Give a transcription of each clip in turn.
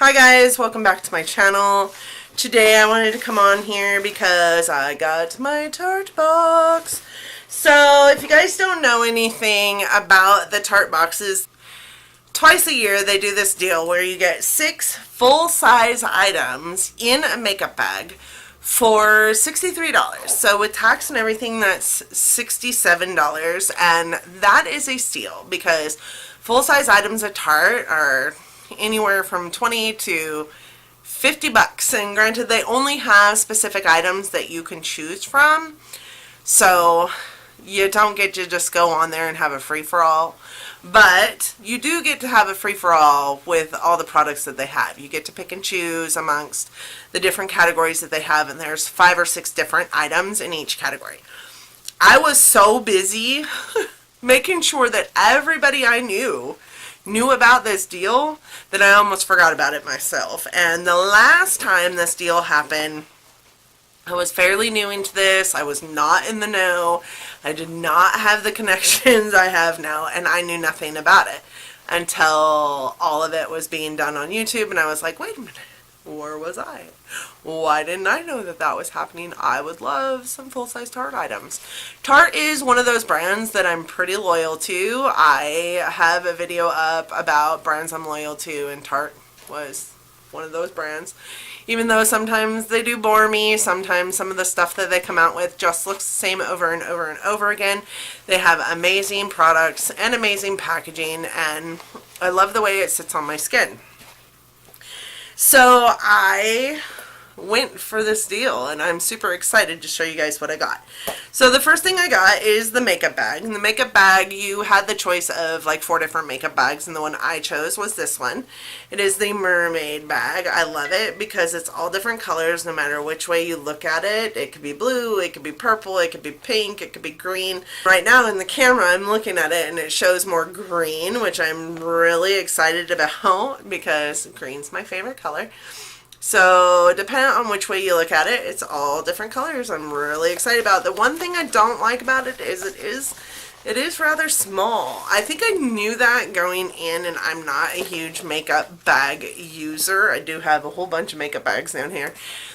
Hi guys, welcome back to my channel. Today I wanted to come on here because I got my Tarte box. So if you guys don't know anything about the Tarte boxes, twice a year they do this deal where you get 6 full-size items in a makeup bag for $63. So with tax and everything, that's $67, and that is a steal because full-size items at Tarte are anywhere from 20 to 50 bucks, and granted they only have specific items that you can choose from, so you don't get to just go on there and have a free-for-all, but you do get to have a free-for-all with all the products that they have. You get to pick and choose amongst the different categories that they have, and there's 5 or 6 different items in each category. I was so busy making sure that everybody I knew about this deal that I almost forgot about it myself. And the last time this deal happened, I was fairly new into this. I was not in the know. I did not have the connections I have now, and I knew nothing about it until all of it was being done on YouTube, and I was like, wait a minute, where was I? Why didn't I know that that was happening? I would love some full-size Tarte items. Tarte is one of those brands that I'm pretty loyal to. I have a video up about brands I'm loyal to, and Tarte was one of those brands. Even though sometimes they do bore me, sometimes some of the stuff that they come out with just looks the same over and over and over again. They have amazing products and amazing packaging, and I love the way it sits on my skin. So I went for this deal, and I'm super excited to show you guys what I got. So the first thing I got is the makeup bag. In the makeup bag, you had the choice of like 4 different makeup bags, and the one I chose was this one. It is the mermaid bag. I love it because it's all different colors no matter which way you look at it. It could be blue, it could be purple, it could be pink, it could be green. Right now in the camera I'm looking at it and it shows more green, which I'm really excited about because green's my favorite color. So depending on which way you look at it, it's all different colors. I'm really excited about it. The one thing I don't like about it is it is rather small. I think I knew that going in, and I'm not a huge makeup bag user. I do have a whole bunch of makeup bags down here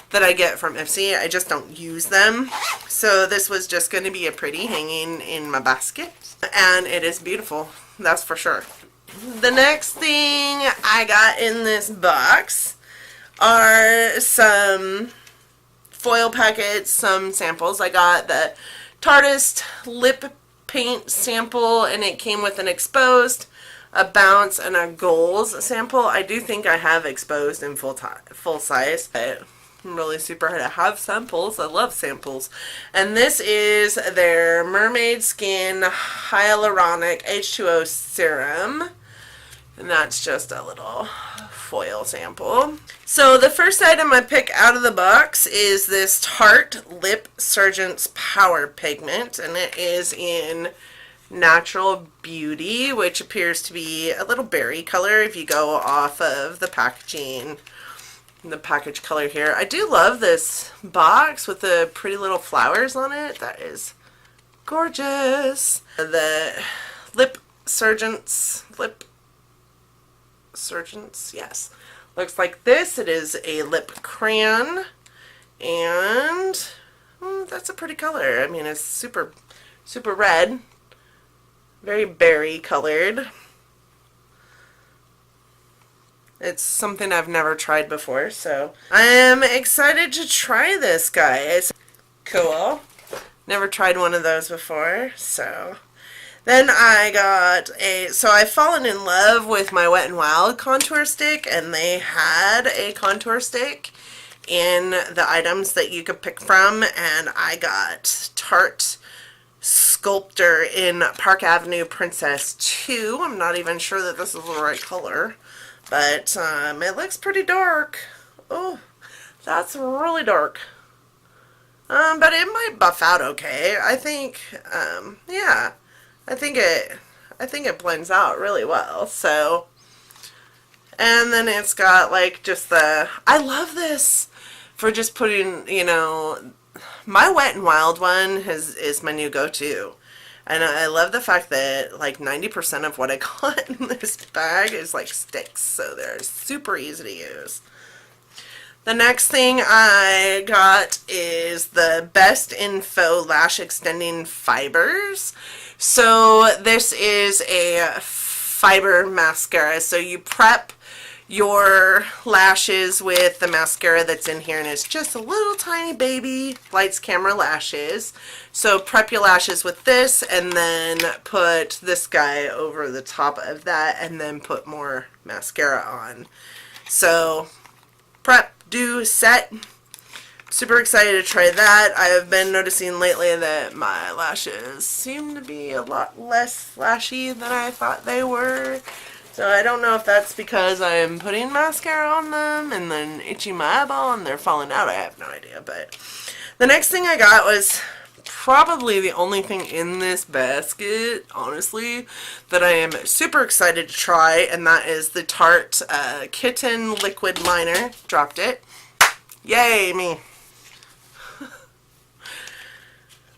that I get from IPSY. I just don't use them. So this was just going to be a pretty hanging in my basket, and it is beautiful, that's for sure. The next thing I got in this box are some foil packets, some samples. I got the Tarte lip paint sample, and it came with an exposed, a bounce, and a goals sample. I do think I have exposed in full size, but I'm really super to have samples. I love samples. And this is their Mermaid Skin Hyaluronic H2O Serum, and that's just a little foil sample. So the first item I pick out of the box is this Tarte Lip Surgeon's Power Pigment, and it is in Natural Beauty, which appears to be a little berry color if you go off of the packaging, the package color here. I do love this box with the pretty little flowers on it. That is gorgeous. The Lip Surgeon's yes, looks like this. It is a lip crayon, and that's a pretty color. I mean, it's super red, very berry colored. It's something I've never tried before, so I am excited to try this, guys. Cool. Never tried one of those before, so. Then I got so I've fallen in love with my Wet n Wild contour stick, and they had a contour stick in the items that you could pick from, and I got Tarte Sculptor in Park Avenue Princess 2. I'm not even sure that this is the right color, but it looks pretty dark. Oh, that's really dark. But it might buff out okay. I think, yeah. I think it blends out really well. So, and then it's got like just the, I love this for just putting, you know, my Wet n Wild one is my new go-to. And I love the fact that like 90% of what I got in this bag is like sticks, so they're super easy to use. The next thing I got is the Best in Faux Lash Extending Fibers. So this is a fiber mascara. So you prep your lashes with the mascara that's in here, and it's just a little tiny baby lights camera lashes. So prep your lashes with this, and then put this guy over the top of that, and then put more mascara on. So prep, do, set. Super excited to try that. I have been noticing lately that my lashes seem to be a lot less lashy than I thought they were. So I don't know if that's because I'm putting mascara on them and then itching my eyeball and they're falling out. I have no idea. But the next thing I got was probably the only thing in this basket, honestly, that I am super excited to try, and that is the Tarte Kitten Liquid Liner. Dropped it. Yay, me.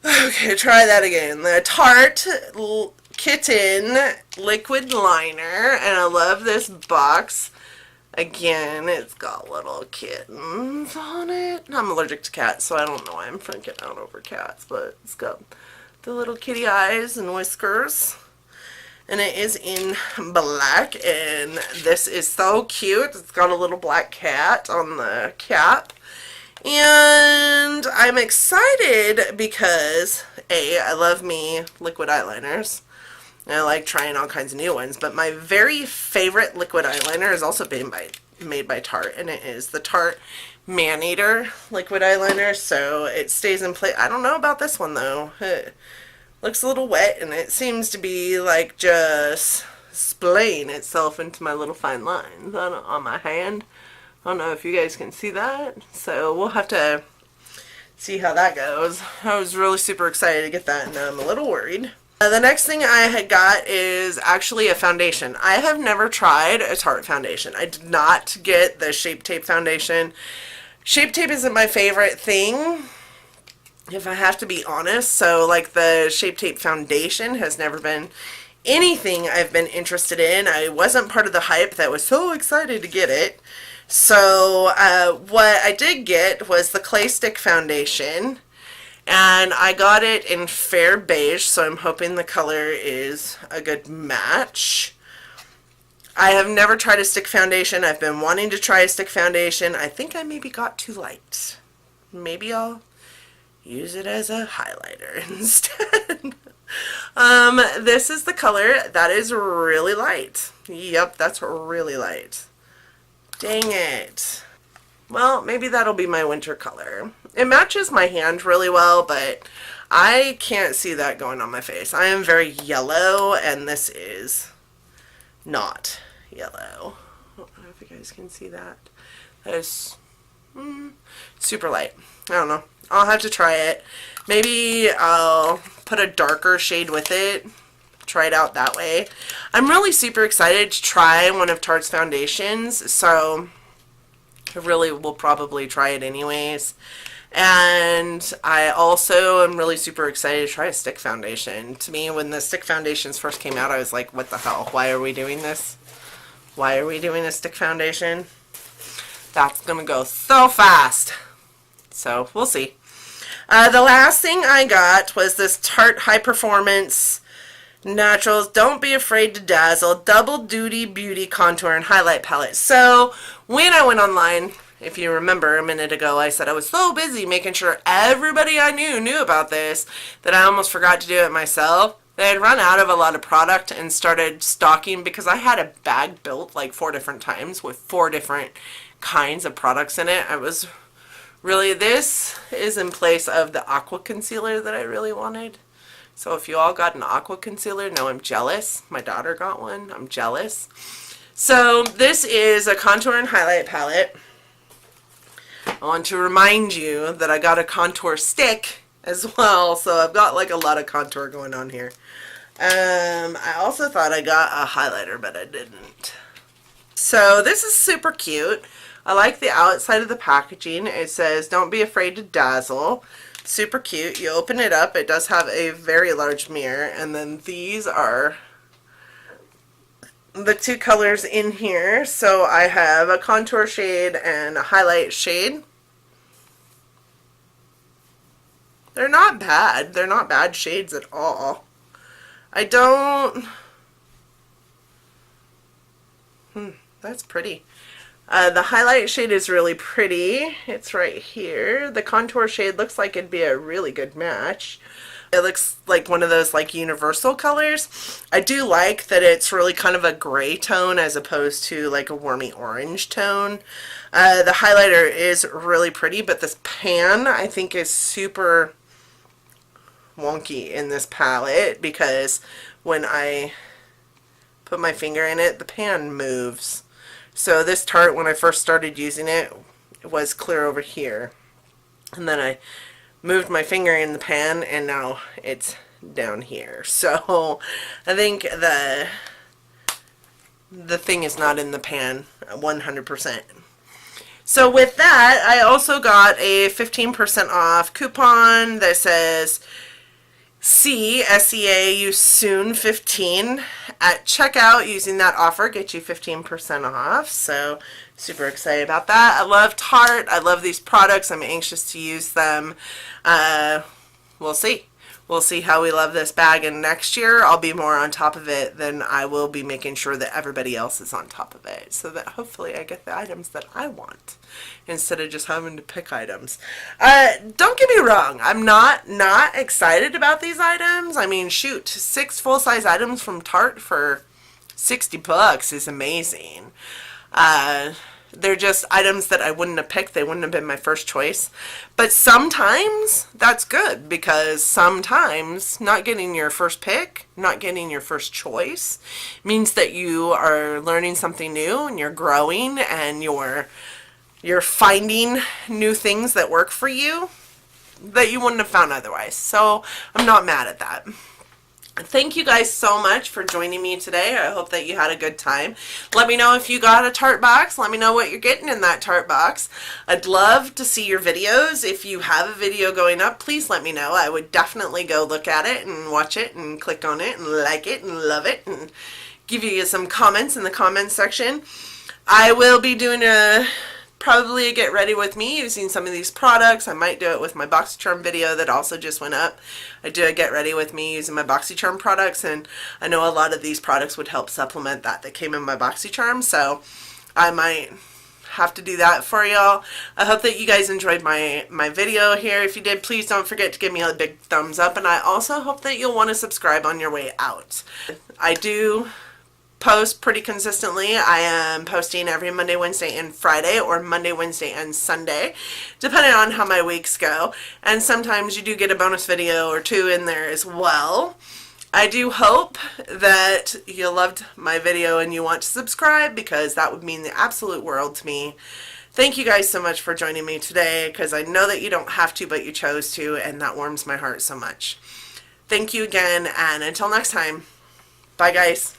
Okay, try that again. The Tarte Kitten Liquid Liner, and I love this box. Again, it's got little kittens on it. I'm allergic to cats, so I don't know why I'm freaking out over cats, but it's got the little kitty eyes and whiskers. And it is in black, and this is so cute. It's got a little black cat on the cap. And I'm excited because, A, I love me liquid eyeliners. And I like trying all kinds of new ones, but my very favorite liquid eyeliner is also made by Tarte, and it is the Tarte Man-Eater liquid eyeliner, so it stays in place. I don't know about this one, though. It looks a little wet, and it seems to be, like, just splaying itself into my little fine lines on my hand. I don't know if you guys can see that, so we'll have to see how that goes. I was really super excited to get that, and now I'm a little worried. The next thing I had got is actually a foundation. I have never tried a Tarte foundation. I did not get the Shape Tape foundation. Shape Tape isn't my favorite thing, if I have to be honest. So like the Shape Tape foundation has never been anything I've been interested in. I wasn't part of the hype that was so excited to get it. So what I did get was the Clay Stick foundation. And I got it in fair beige, so I'm hoping the color is a good match. I have never tried a stick foundation. I've been wanting to try a stick foundation. I think I maybe got too light. Maybe I'll use it as a highlighter instead. This is the color. That is really light. Yep, that's really light. Dang it. Well, maybe that'll be my winter color. It matches my hand really well, but I can't see that going on my face. I am very yellow, and this is not yellow. I don't know if you guys can see that. That is super light. I don't know. I'll have to try it. Maybe I'll put a darker shade with it. Try it out that way. I'm really super excited to try one of Tarte's foundations, so I really will probably try it anyways. And I also am really super excited to try a stick foundation. To me, when the stick foundations first came out, I was like, what the hell? Why are we doing this? Why are we doing a stick foundation? That's going to go so fast. So, we'll see. The last thing I got was this Tarte High Performance Naturals Don't Be Afraid to Dazzle Double Duty Beauty Contour and Highlight Palette. So, when I went online, if you remember a minute ago, I said I was so busy making sure everybody I knew about this that I almost forgot to do it myself. They had run out of a lot of product and started stocking, because I had a bag built like 4 different times with 4 different kinds of products in it. I was really, this is in place of the aqua concealer that I really wanted. So if you all got an aqua concealer, no, I'm jealous. My daughter got one. I'm jealous. So this is a contour and highlight palette. I want to remind you that I got a contour stick as well, so I've got like a lot of contour going on here. I also thought I got a highlighter, but I didn't. So this is super cute. I like the outside of the packaging. It says, don't be afraid to dazzle. Super cute. You open it up, it does have a very large mirror, and then these are the two colors in here. So I have a contour shade and a highlight shade. They're not bad. They're not bad shades at all. That's pretty. The highlight shade is really pretty. It's right here. The contour shade looks like it'd be a really good match. It looks like one of those like universal colors. I do like that it's really kind of a gray tone as opposed to like a warmy orange tone. The highlighter is really pretty, but this pan I think is super wonky in this palette because when I put my finger in it, the pan moves. So this Tarte, when I first started using it, was clear over here. And then I moved my finger in the pan and now it's down here. So I think the thing is not in the pan 100%. So with that, I also got a 15% off coupon that says SEA soon 15 at checkout. Using that offer get you 15% off. So super excited about that. I love Tarte. I love these products. I'm anxious to use them. We'll see. We'll see how we love this bag, and next year I'll be more on top of it than I will be making sure that everybody else is on top of it, so that hopefully I get the items that I want instead of just having to pick items. Don't get me wrong, I'm not excited about these items. I mean, shoot, 6 full-size items from Tarte for $60 is amazing. They're just items that I wouldn't have picked. They wouldn't have been my first choice. But sometimes that's good, because sometimes not getting your first pick, not getting your first choice, means that you are learning something new and you're growing and you're finding new things that work for you that you wouldn't have found otherwise. So I'm not mad at that. Thank you guys so much for joining me today. I hope that you had a good time. Let me know if you got a Tarte box. Let me know what you're getting in that Tarte box. I'd love to see your videos. If you have a video going up, please let me know. I would definitely go look at it and watch it and click on it and like it and love it and give you some comments in the comments section. I will be doing probably a get ready with me using some of these products. I might do it with my BoxyCharm video that also just went up. I do a get ready with me using my BoxyCharm products, and I know a lot of these products would help supplement that came in my BoxyCharm, so I might have to do that for y'all. I hope that you guys enjoyed my video here. If you did, please don't forget to give me a big thumbs up, and I also hope that you'll want to subscribe on your way out. I do post pretty consistently. I am posting every Monday, Wednesday, and Friday, or Monday, Wednesday, and Sunday, depending on how my weeks go. And sometimes you do get a bonus video or two in there as well. I do hope that you loved my video and you want to subscribe, because that would mean the absolute world to me. Thank you guys so much for joining me today, because I know that you don't have to, but you chose to, and that warms my heart so much. Thank you again, and until next time, bye guys.